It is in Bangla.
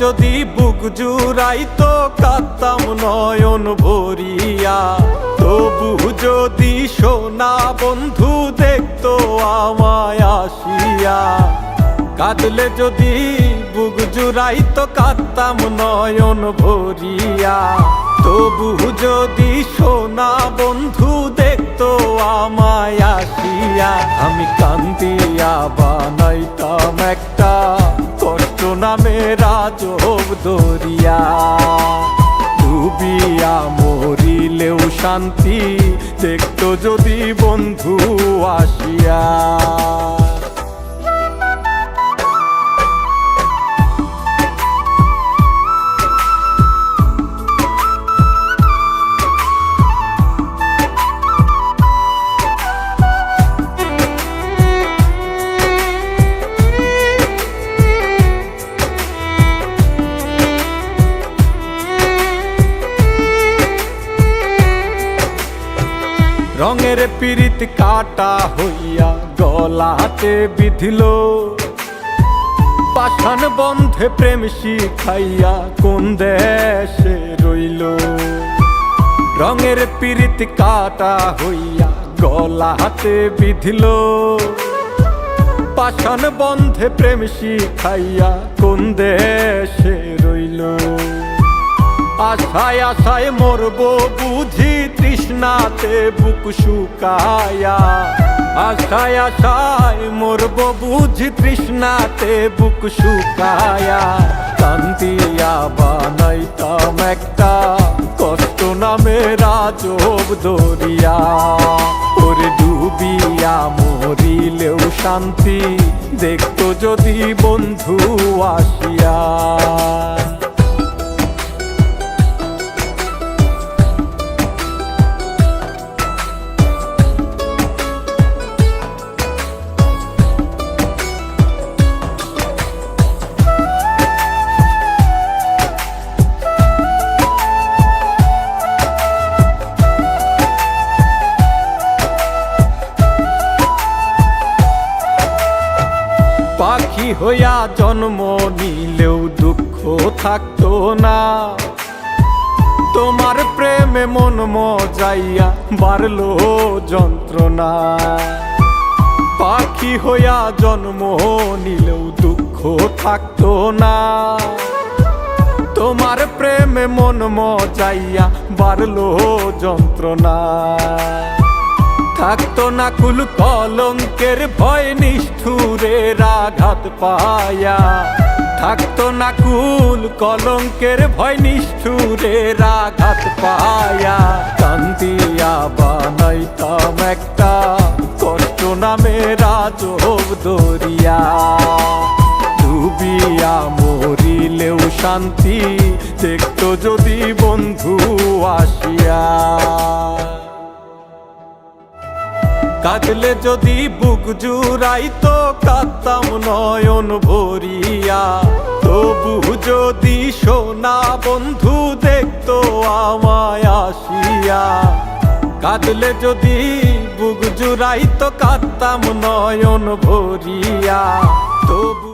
যদি বুক জুড়াইতো কাঁদতাম নয়ন ভরিয়া, তবু যদি সোনা বন্ধু দেখতো আমায় আসিয়া। কাঁদলে যদি বুক জুড়াইতো কাঁদতাম নয়ন ভরিয়া, তবু যদি সোনা বন্ধু দেখতো আমায় আসিয়া। আমি কান্দিয়া বানাইতাম একটা কষ্ট নামের আজব দরিয়া, ডুবিয়া মরিলেও শান্তি দেখতো যদি বন্ধু আসিয়া। রঙের পিরিত কাটা হইয়া গলাতে বিধিল, পাষাণ বন্ধে প্রেম শিখাইয়া কোন দেশে রইল। রঙের পিরিত কাটা হইয়া গলাতে বিধিল, পাষাণ বন্ধে প্রেম শিখাইয়া কোন দেশে রইল। আশায় আশায় মরবো বুঝি তৃষ্ণাতে বুক শুকায়া, আশায় আশায় মরবো বুঝি তৃষ্ণাতে বুক শুকায়া। কান্দিয়া বানাইতাম একটা কষ্ট নামের আজব দরিয়া, ওরে ডুবিয়া মরিলেও শান্তি দেখতো যদি বন্ধু আসিয়া। পাখি হইয়া জন্ম নিলেও দুঃখ থাকতো না, তোমার প্রেমে মন মজাইয়া বাড়লো যন্ত্রণা। পাখি হইয়া জন্ম নিলেও দুঃখ থাকতো না, তোমার প্রেমে মন মজাইয়া বাড়লো যন্ত্রণা। থাকতো না কুল কলঙ্কের ভয় নিষ্ঠুরের আঘাত পায়া, থাকতো না কুল কলঙ্কের ভয় নিষ্ঠুরের আঘাত পায়া। কান্দিয়া বানাইতাম একটা কষ্ট নামের আজব দরিয়া, ডুবিয়া মরিলেও শান্তি দেখতো যদি বন্ধু আসিয়া। কাঁদলে যদি বুক জুড়াইতো কাঁদতাম নয়ন ভরিয়া, তবু যদি সোনা বন্ধু দেখতো আমায় আসিয়া। কাঁদলে যদি বুক জুড়াইতো কাঁদতাম নয়ন ভরিয়া, তবু